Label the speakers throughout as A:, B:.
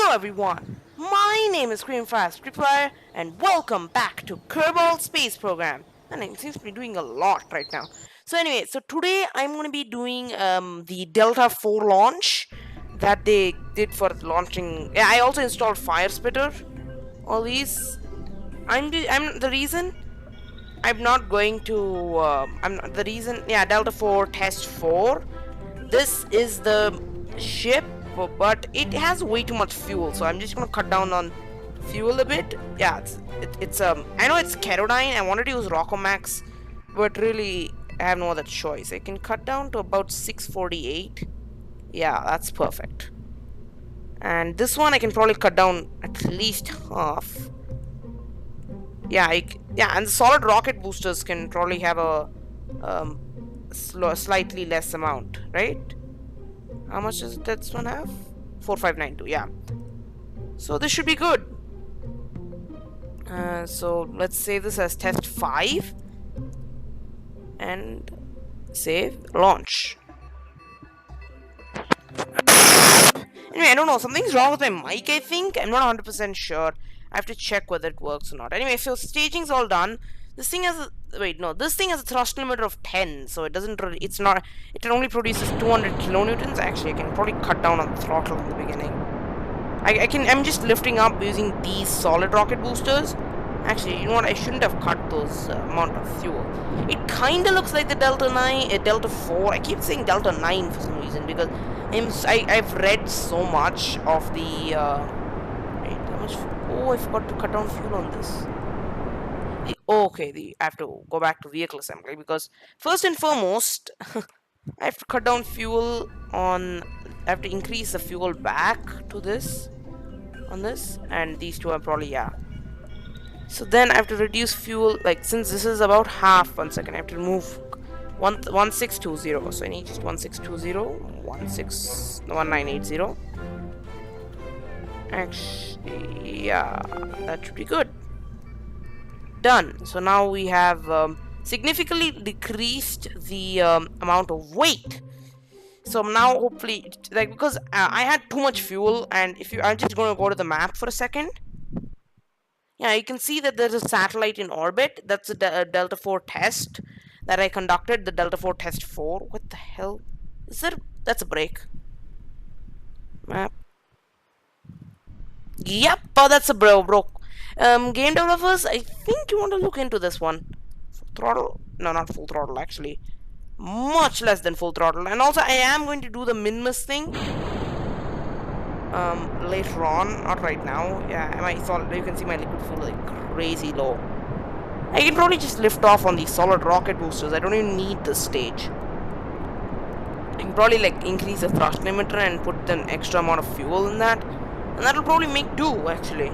A: Hello everyone, my name is Fast Replier and welcome back to Kerbal Space Program. And it seems to be doing a lot right now. So anyway, today I'm going to be doing the Delta 4 launch that they did for launching. Yeah, I also installed Fire Spitter. All these. I'm the reason I'm not going to. I'm the reason. Yeah, Delta 4 Test 4. This is the ship, but it has way too much fuel, so I'm just gonna cut down on fuel a bit. Yeah, it's I know it's kerosene. I wanted to use Rockomax, but really I have no other choice. I can cut down to about 648. Yeah, that's perfect. And this one I can probably cut down at least half. Yeah, yeah, and the solid rocket boosters can probably have a slightly less amount, right? How much does this one have? 4592, yeah. So this should be good. So let's save this as test 5 and save launch. Anyway, I don't know, something's wrong with my mic, I think. I'm not 100% sure. I have to check whether it works or not. Anyway, so staging's all done. This thing has a this thing has a thrust limiter of 10, so it doesn't really, it only produces 200 kilonewtons. Actually, I can probably cut down on the throttle in the beginning. I'm just lifting up using these solid rocket boosters. Actually, you know what, I shouldn't have cut those amount of fuel. It kinda looks like the Delta 9, Delta 4. I keep saying Delta 9 for some reason, because I've read so much of the, wait, how much, oh, I forgot to cut down fuel on this. Okay, I have to go back to vehicle assembly, because first and foremost, I have to cut down fuel on, I have to increase the fuel back to this, on this, and these two are probably, yeah. So then I have to reduce fuel, like, since this is about half, 1 second, I have to remove 1620, so I need just 1620, 1980. Actually, yeah, that should be good. Done. So now we have significantly decreased the amount of weight. So now hopefully, like, because I had too much fuel, and I'm just going to go to the map for a second. Yeah, you can see that there's a satellite in orbit. That's a Delta 4 test that I conducted, the Delta 4 test 4. What the hell is that? That's a break. Map. Yep, oh, that's a broke. Game developers, I think you want to look into this one. Full throttle? No, not full throttle, actually. Much less than full throttle. And also, I am going to do the min-miss thing. Later on, not right now. Yeah, you can see my liquid fuel like crazy low. I can probably just lift off on these solid rocket boosters. I don't even need this stage. I can probably like increase the thrust limiter and put an extra amount of fuel in that. And that'll probably make do, actually.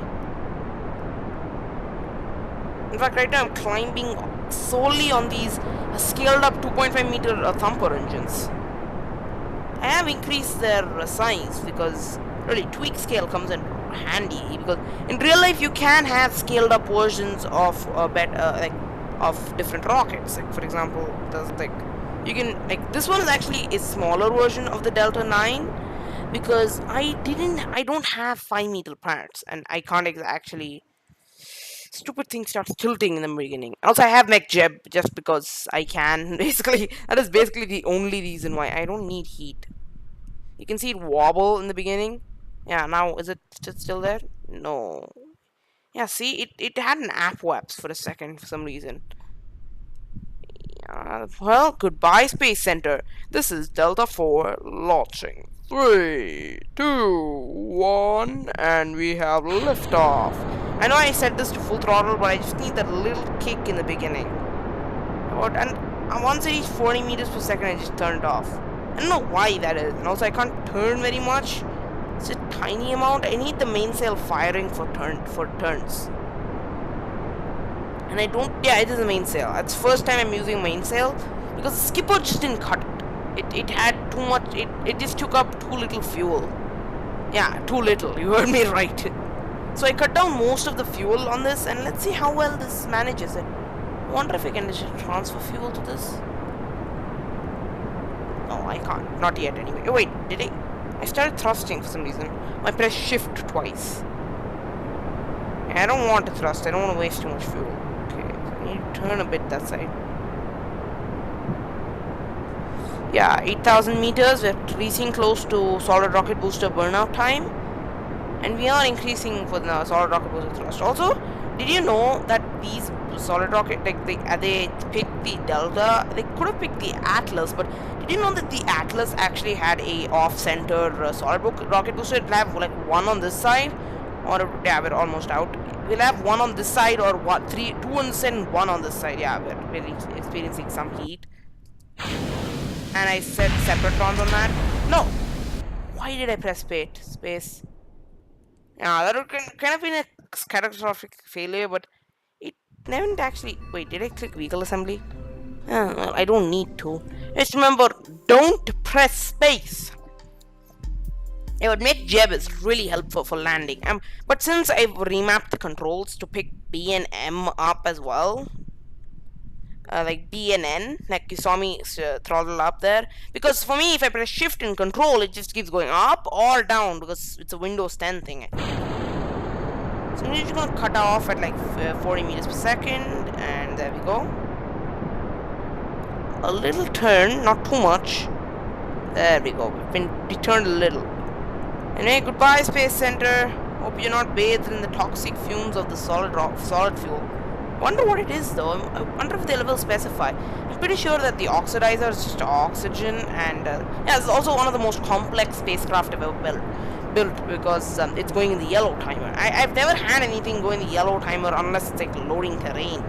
A: In fact, right now I'm climbing solely on these scaled up 2.5 meter thumper engines. I have increased their size because really tweak scale comes in handy, because in real life you can have scaled up versions of of different rockets. Like for example, there's you can this one is actually a smaller version of the Delta 9, because I don't have 5 meter parts, and I can't actually. Stupid thing starts tilting in the beginning. Also, I have mech jeb just because I can. Basically, that is basically the only reason why. I don't need heat. You can see it wobble in the beginning. Yeah, now is it still there? No. Yeah, see, it had an apoapse for a second for some reason. Yeah, well, goodbye, Space Center. This is Delta 4 launching. 3, 2, 1, and we have liftoff. I know I set this to full throttle, but I just need that little kick in the beginning. And once I reach 40 meters per second, I just turned off. I don't know why that is, and also I can't turn very much. It's a tiny amount. I need the mainsail firing for turns. And I don't. Yeah, it is a mainsail. That's the first time I'm using mainsail, because the skipper just didn't cut it. It had too much. It just took up too little fuel. Yeah, too little. You heard me right. So I cut down most of the fuel on this, and let's see how well this manages it. I wonder if I can just transfer fuel to this. No, I can't. Not yet anyway. Oh, wait, did I? I started thrusting for some reason. I pressed shift twice. I don't want to thrust. I don't want to waste too much fuel. Okay, so I need to turn a bit that side. Yeah, 8,000 meters. We're reaching close to solid rocket booster burnout time. And we are increasing for the solid rocket booster thrust. Also, did you know that these solid rocket, like they picked the Delta? They could have picked the Atlas, but did you know that the Atlas actually had a off-center solid rocket booster? It'll have like one on this side, or yeah, we're almost out. We'll have one on this side, or what? Two on this side and one on this side. Yeah, we're experiencing some heat. And I set Separatrons on that. No! Why did I press space? Yeah, that would kind of been a catastrophic failure, but it never actually... Wait, did I click vehicle assembly? Well, I don't need to. Just remember, don't press space. It would make Jebus really helpful for landing. But since I've remapped the controls to pick B and M up as well, like B and N, like you saw me throttle up there, because for me if I press shift and control it just keeps going up or down because it's a Windows 10 thing. So I'm just gonna cut off at like 40 meters per second, and there we go. A little turn, not too much. There we go, we turned a little. Anyway, goodbye Space Center. Hope you're not bathed in the toxic fumes of the solid fuel. Wonder what it is though. I wonder if they'll specify. I'm pretty sure that the oxidizer is just oxygen, and yeah, it's also one of the most complex spacecraft I've ever built because it's going in the yellow timer. I've never had anything go in the yellow timer unless it's like loading terrain,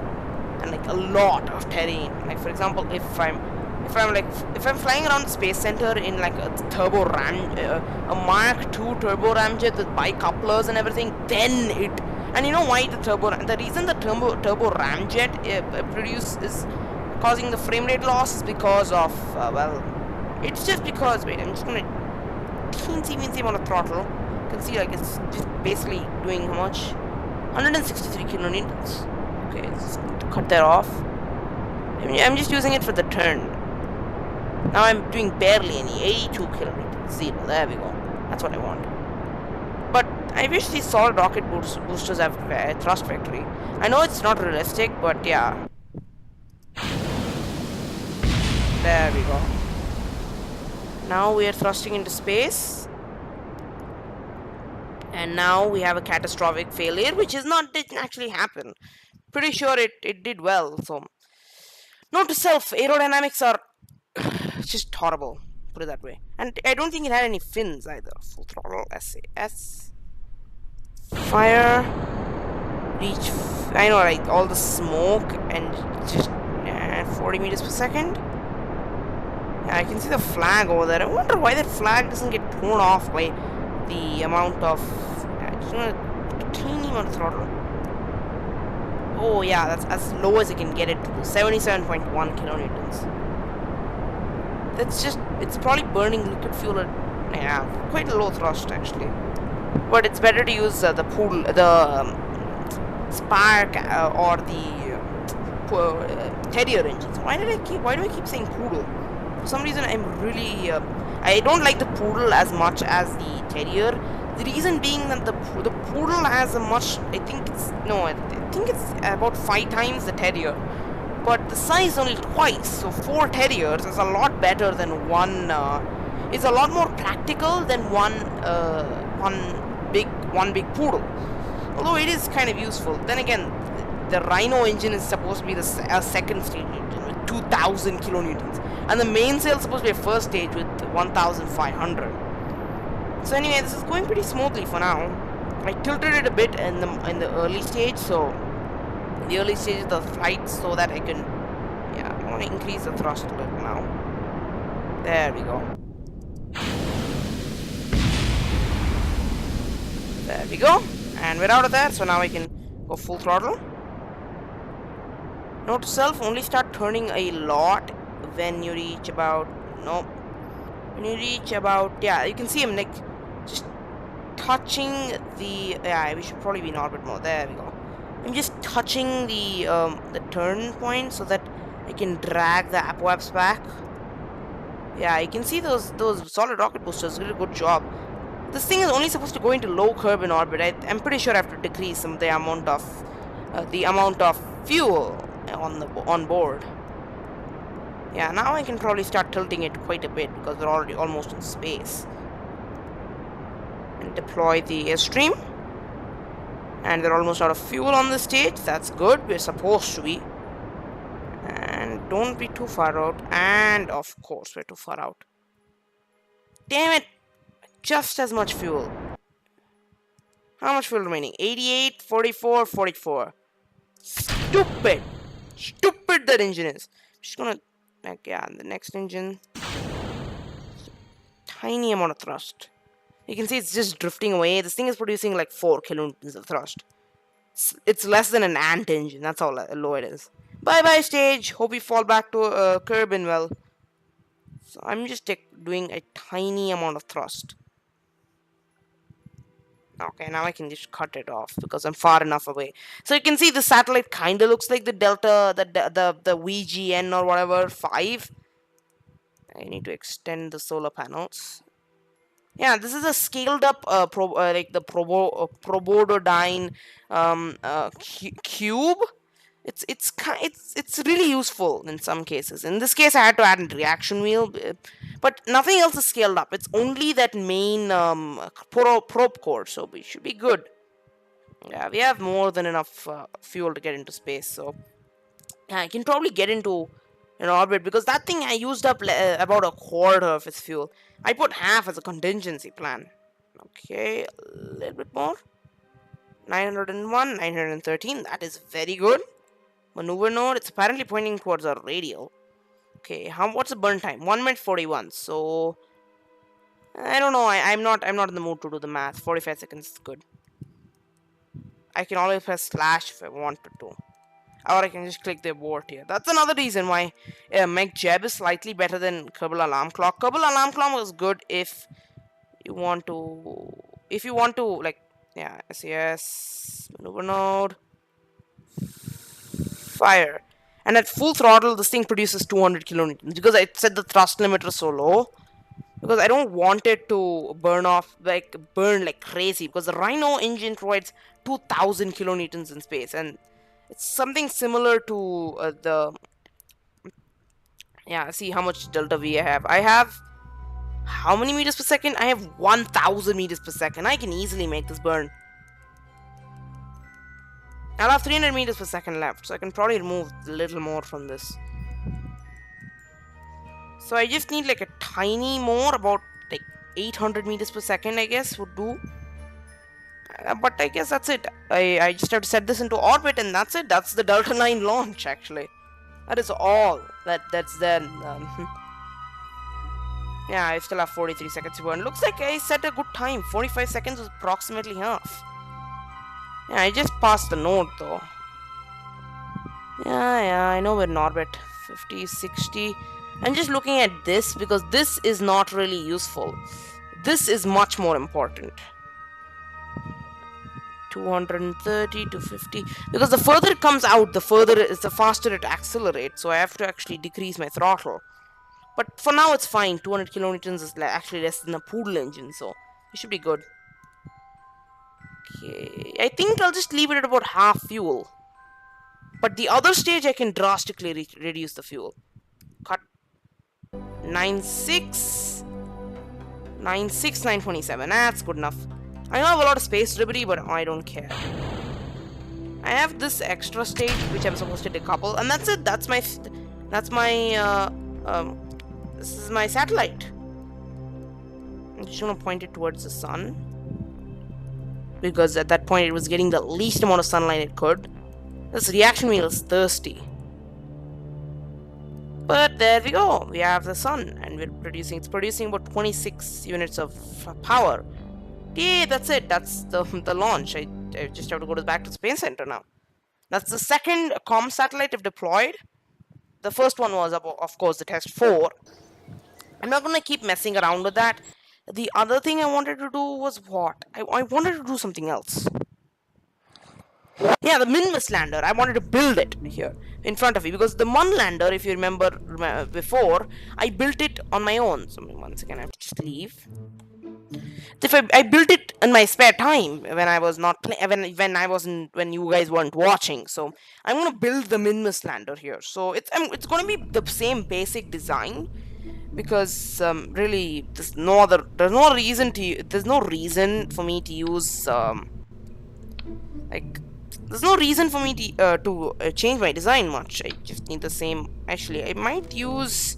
A: and like a lot of terrain. Like for example, if I'm flying around the Space Center in like a turbo ram, a Mark II turbo ramjet with bicouplers and everything, then it. And you know why the reason the turbo ramjet is causing the frame rate loss is because of well, it's just because, wait, I'm just gonna teensy amount of throttle. You can see like it's just basically doing how much? 163 kilonewtons. Okay, just cut that off. I'm just using it for the turn. Now I'm doing barely any, 82 kilonewtons, 0. There we go. That's what I want. But I wish these solid rocket boosters have thrust factory. I know it's not realistic, but yeah. There we go. Now we are thrusting into space. And now we have a catastrophic failure, which didn't actually happen. Pretty sure it did well. So, note to self, aerodynamics are just horrible. Put it that way. And I don't think it had any fins either. Full throttle, SAS. Fire, reach, I know, right, all the smoke and just 40 meters per second. Yeah, I can see the flag over there. I wonder why that flag doesn't get torn off by the amount of just a teeny amount of throttle. Oh yeah, that's as low as I can get it to, 77.1 kilonewtons. That's just, it's probably burning liquid fuel at, yeah, quite a low thrust actually. But it's better to use the Spark or the Terrier engines. Why do I keep saying Poodle? For some reason, I don't like the Poodle as much as the Terrier. The reason being that the Poodle has a much, I think it's about 5 times the Terrier, but the size is only twice. So 4 Terriers is a lot better than one. It's a lot more practical than one big Poodle. Although it is kind of useful. Then again, the Rhino engine is supposed to be the second stage engine with 2,000 kilonewtons, and the mainsail is supposed to be a first stage with 1,500. So anyway, this is going pretty smoothly for now. I tilted it a bit in the early stage, so the early stage of the flight, so that I can, yeah, I want to increase the thrust a little now. There we go. There we go, and we're out of there, so now I can go full throttle. Note to self, only start turning a lot when you reach about, yeah, you can see him like just touching the, yeah, we should probably be in orbit more. There we go. I'm just touching the turn point so that I can drag the apoaps back. Yeah, you can see those solid rocket boosters did a good job. This thing is only supposed to go into low curb in orbit. I'm pretty sure I have to decrease the amount of fuel on board. Yeah, now I can probably start tilting it quite a bit because we're already almost in space. And deploy the airstream. And they're almost out of fuel on the stage. That's good. We're supposed to be. And don't be too far out. And of course, we're too far out. Damn it! Just as much fuel. How much fuel remaining? 88, 44, 44. Stupid! Stupid that engine is. Just gonna, like, yeah, the next engine. Tiny amount of thrust. You can see it's just drifting away. This thing is producing like 4 kilonewtons of thrust. It's less than an ant engine. That's how low it is. Bye bye stage. Hope we fall back to Kerbin well. So I'm just doing a tiny amount of thrust. Okay, now I can just cut it off because I'm far enough away. So you can see the satellite kind of looks like the Delta, the VGN or whatever 5. I need to extend the solar panels. Yeah, this is a scaled up like the probododyne cube. It's really useful in some cases. In this case, I had to add a reaction wheel, but nothing else is scaled up. It's only that main probe core, so we should be good. Yeah, we have more than enough fuel to get into space, so yeah, I can probably get into an orbit because that thing I used up about a quarter of its fuel. I put half as a contingency plan. Okay, a little bit more. 901, 913. That is very good. Maneuver node. It's apparently pointing towards our radial. Okay, what's the burn time? 1 minute 41. So I don't know. I'm not in the mood to do the math. 45 seconds is good. I can always press slash if I wanted to. Or I can just click the abort here. That's another reason why Meg Jeb is slightly better than Kerbal Alarm Clock. Kerbal Alarm Clock was good if you want to like, yeah, SAS maneuver node fire, and at full throttle this thing produces 200 kilonewtons because I set the thrust limiter so low because I don't want it to burn like crazy because the Rhino engine provides 2000 kilonewtons in space, and it's something similar to the yeah, see how much delta V I have. I have how many meters per second? I have 1000 meters per second. I can easily make this burn. I'll have 300 meters per second left, so I can probably remove a little more from this. So I just need like a tiny more, about like 800 meters per second, I guess, would do. But I guess that's it. I just have to set this into orbit, and that's it. That's the Delta 9 launch, actually. That is all. That's then. Yeah, I still have 43 seconds to burn. Looks like I set a good time. 45 seconds was approximately half. Yeah, I just passed the node though. Yeah, I know we're in orbit. 50, 60. I'm just looking at this because this is not really useful. This is much more important. 230 to 50. Because the further it comes out, the faster it accelerates. So I have to actually decrease my throttle. But for now, it's fine. 200 kilonewtons is actually less than a poodle engine, so it should be good. Okay, I think I'll just leave it at about half fuel. But the other stage, I can drastically reduce the fuel. Cut. 96. 96, 927. That's good enough. I know I have a lot of space debris, but I don't care. I have this extra stage, which I'm supposed to decouple, and that's it. This is my satellite. I'm just gonna point it towards the sun, because at that point it was getting the least amount of sunlight it could. This reaction wheel is thirsty. But there we go. We have the sun, and it's producing about 26 units of power. Yeah, that's it. That's the launch. I just have to go back to the Space Center now. That's the second comm satellite I've deployed. The first one was, of course, the test 4. I'm not going to keep messing around with that. The other thing I wanted to do was what? I wanted to do something else. Yeah, the Minmus lander. I wanted to build it here in front of you because the Mun lander, if you remember before, I built it on my own. So one second, I have to just leave. If I built it in my spare time when I was not when I wasn't when you guys weren't watching. So I'm gonna build the Minmus lander here. So it's gonna be the same basic design because really there's no reason for me to use like there's no reason for me to change my design much. I just need the same. Actually, I might use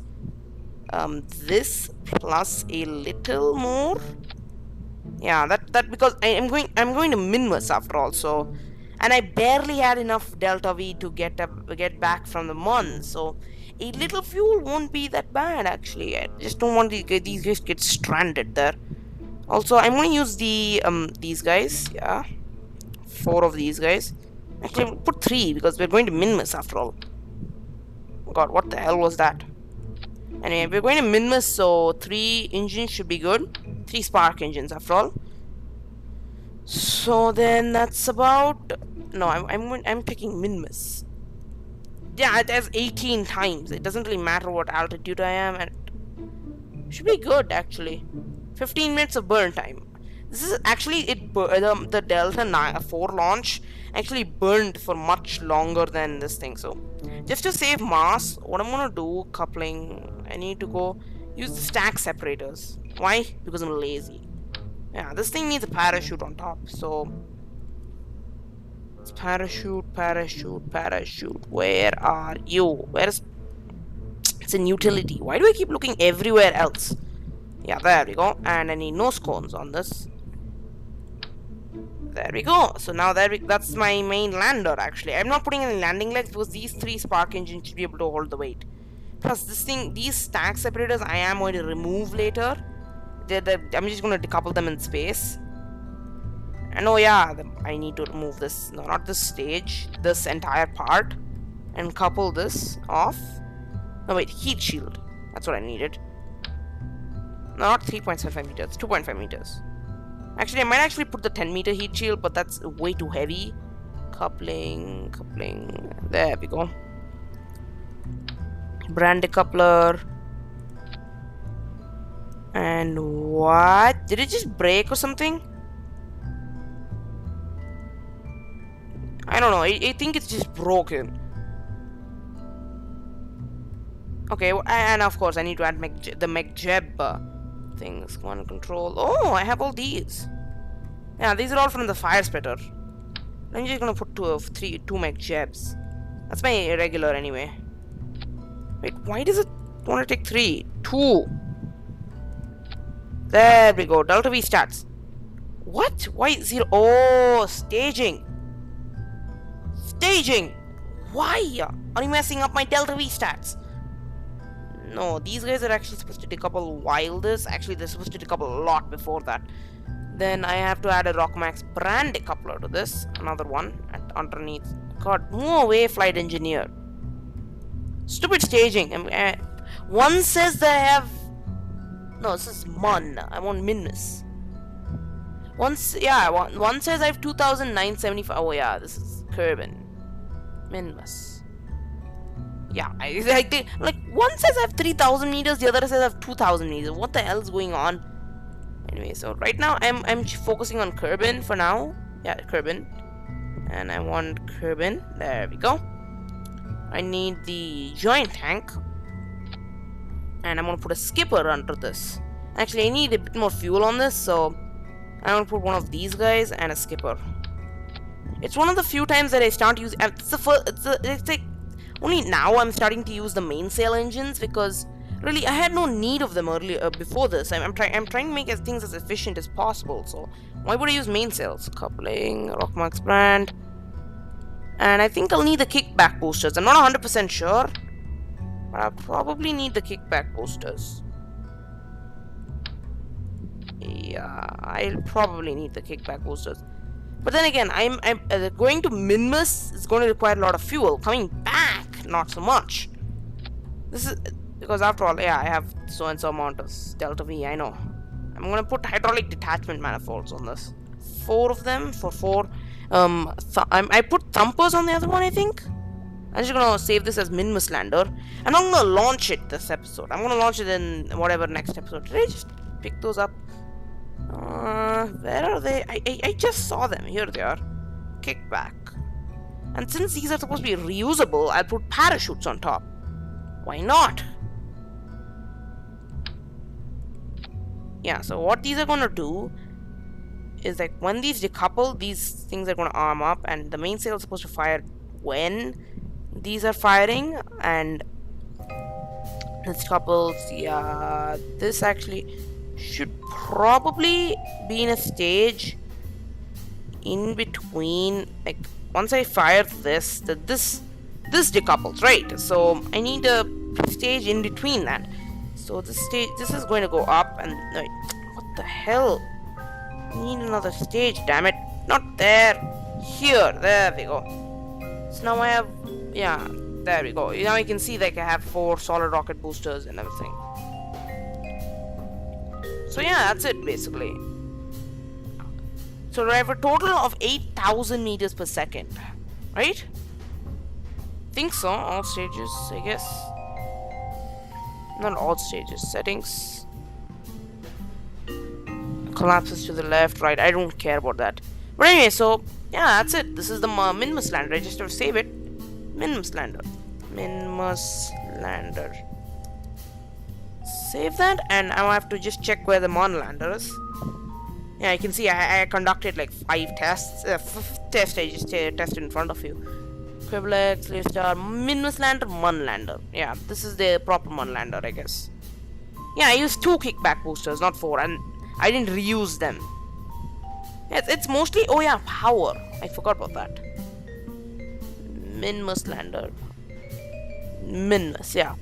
A: this plus a little more. Yeah, that because I'm going to Minmus after all. So, and I barely had enough delta V to get back from the Mon. So, a little fuel won't be that bad actually. I just don't want these guys to get stranded there. Also, I'm going to use these guys. Yeah, 4 of these guys. Actually, I'll put 3 because we're going to Minmus after all. God, what the hell was that? Anyway, we're going to Minmus, so 3 engines should be good. 3 spark engines after all. So then that's about. No, I'm picking Minmus. Yeah, it has 18 times. It doesn't really matter what altitude I am at. Should be good actually. 15 minutes of burn time. This is actually the Delta 4 launch actually burned for much longer than this thing. So just to save mass, what I'm gonna do, coupling, I need to go use the stack separators. Why? Because I'm lazy. Yeah, this thing needs a parachute on top. So it's parachute. Where are you? It's in utility. Why do I keep looking everywhere else? Yeah, there we go. And I need nose cones on this. There we go. So now that's my main lander actually. I'm not putting any landing legs because these 3 spark engines should be able to hold the weight. Plus these stack separators I am going to remove later. I'm just going to decouple them in space. And oh yeah, I need to remove this. No, not this stage. This entire part. And couple this off. No wait, heat shield. That's what I needed. No, not 3.75 meters. 2.5 meters. Actually, I might actually put the 10-meter heat shield, but that's way too heavy. Coupling. There we go. Brand decoupler. And what? Did it just break or something? I don't know. I think it's just broken. Okay, and of course I need to add the McJeb things. One control. Oh, I have all these. Yeah, these are all from the fire spreader. I'm just gonna put two McJebs. That's my regular anyway. Wait, why does it want to take 3? 2. There we go. Delta V stats. What? Why 0? Oh, staging. Why are you messing up my Delta V stats? No, these guys are actually supposed to decouple while this. Actually, they're supposed to decouple a lot before that. Then I have to add a Rockmax brand decoupler to this. Another one underneath. God, move away, flight engineer. Stupid staging. One says that I have. No, this is Mun. I want Minmus. One says I have 2,975. Oh yeah, this is Kerbal. Minmus. Yeah, I think like one says I have 3,000 meters, the other says I have 2,000 meters. What the hell is going on? Anyway, so right now I'm focusing on Kerbal for now. Yeah, Kerbal, and I want Kerbal. There we go. I need the giant tank, and I'm gonna put a skipper under this. Actually, I need a bit more fuel on this, so I'm gonna put one of these guys and a skipper. It's one of the few times that I start using. It's like only now I'm starting to use the mainsail engines because really I had no need of them earlier before this. I'm trying to make things as efficient as possible. So why would I use mainsails? Coupling, Rockmax brand, and I think I'll need the kickback boosters. I'm not 100% sure, but I'll probably need the kickback boosters. Yeah, I'll probably need the kickback boosters. But then again, I'm going to Minmus is going to require a lot of fuel. Coming back, not so much. This is because after all, yeah, I have so and so amount of Delta V. I know. I'm going to put hydraulic detachment manifolds on this. 4 of them for 4. I put thumpers on the other one, I think. I'm just gonna save this as Minmus Lander. I'm not gonna launch it this episode. I'm gonna launch it in whatever next episode. Did I just pick those up? Where are they? I just saw them. Here they are. Kickback. And since these are supposed to be reusable, I'll put parachutes on top. Why not? Yeah, so what these are gonna do is like when these decouple, these things are gonna arm up, and the mainsail is supposed to fire when these are firing, and this couples, yeah, this actually should probably be in a stage in between, like once I fire this decouples, right? So I need a stage in between that. So this is going to go up, and wait, what the hell? I need another stage, damn it. Not there. Here, there we go. So now I have, yeah, there we go. Now you can see like I have 4 solid rocket boosters and everything. So yeah, that's it basically. So I have a total of 8,000 meters per second, right? Think so. All stages, I guess. Not all stages. Settings. Collapses to the left, right. I don't care about that. But anyway, so yeah, that's it. This is the Minmus Lander. I just have to save it. Minmus Lander. Minmus Lander. Save that, and I have to just check where the Mon Lander is. Yeah, you can see I conducted like 5 tests. 5th test I just tested in front of you. Kerbal, Slave Star, Minmus Lander, Mon Lander. Yeah, this is the proper Mon Lander, I guess. Yeah, I used 2 kickback boosters, not 4, and I didn't reuse them. It's mostly, oh yeah, power. I forgot about that. Minmus Lander. Minmus, yeah.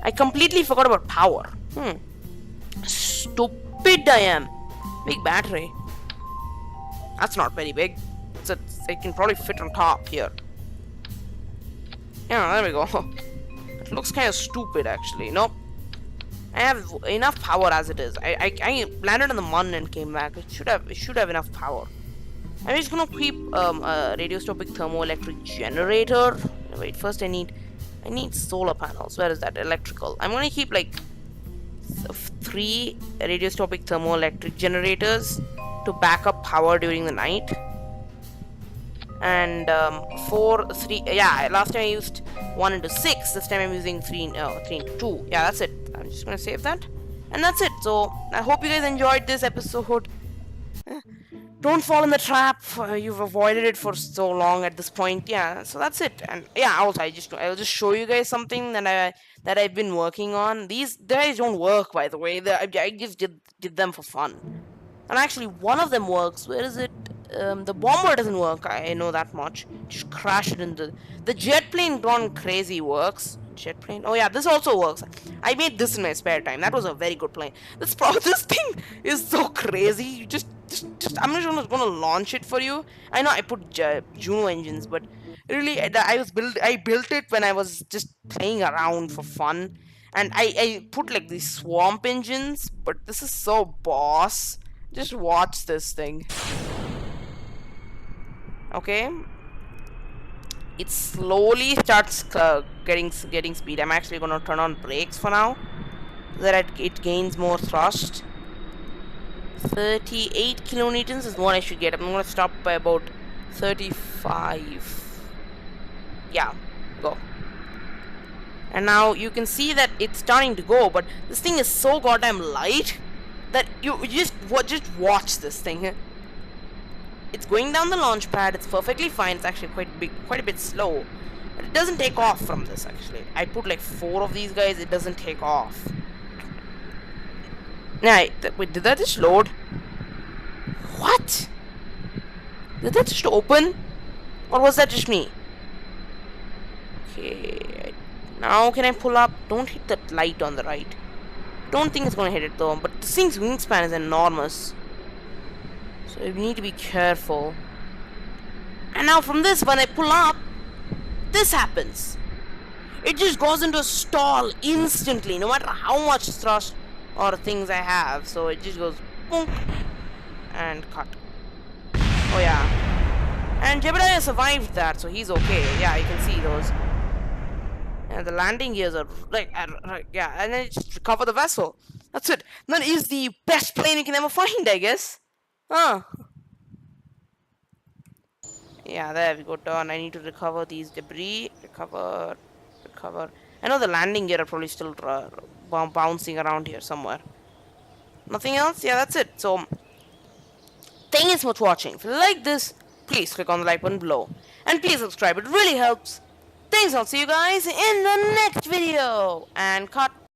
A: I completely forgot about power. Stupid I am. Big battery. That's not very big. It can probably fit on top here. Yeah, there we go. It looks kind of stupid actually. Nope. I have enough power as it is. I landed on the Mun and came back. It should have enough power. I'm just gonna keep a radiostopic thermoelectric generator. Wait, first I need solar panels. Where is that? Electrical. I'm gonna keep like 3 radiostopic thermoelectric generators to back up power during the night. And 3. Yeah, last time I used 1 into 6. This time I'm using 3 into 2. Yeah, that's it. I'm just gonna save that, and that's it. So I hope you guys enjoyed this episode. Don't fall in the trap. You've avoided it for so long at this point. Yeah, so that's it. And yeah, also I'll just show you guys something that I've been working on. These guys don't work, by the way. I just did them for fun. And actually, one of them works. Where is it? The bomber doesn't work. I know that much. Just crash it into the jet plane. Gone crazy works. Jet plane. Oh yeah, this also works. I made this in my spare time. That was a very good plane. This thing is so crazy. You just I'm just gonna launch it for you. I know I put Juno engines, but really I built it when I was just playing around for fun, and I put like these swamp engines. But this is so boss. Just watch this thing. Okay. It slowly starts getting speed. I'm actually gonna turn on brakes for now, so that it gains more thrust. 38 kilonewtons is what I should get. I'm gonna stop by about 35. Yeah, go. And now you can see that it's starting to go, but this thing is so goddamn light that you just watch this thing. It's going down the launch pad. It's perfectly fine. It's actually quite a bit slow, but it doesn't take off from this. Actually, I put like 4 of these guys. It doesn't take off. Wait, did that just load? What? Did that just open? Or was that just me? Okay. Now can I pull up? Don't hit that light on the right. Don't think it's gonna hit it though. But this thing's wingspan is enormous, so you need to be careful. And now from this, when I pull up, this happens. It just goes into a stall instantly, no matter how much thrust or things I have. So it just goes boom and cut. Oh yeah. And Jebediah survived that, so he's okay. Yeah, you can see those. And the landing gears are yeah, and then just recover the vessel. That's it. That is the best plane you can ever find, I guess. Huh. Yeah, there we go. Done. I need to recover these debris. Recover. I know the landing gear are probably still bouncing around here somewhere. Nothing else? Yeah, that's it. So, thank you so much for watching. If you like this, please click on the like button below. And please subscribe. It really helps. Thanks. I'll see you guys in the next video. And cut.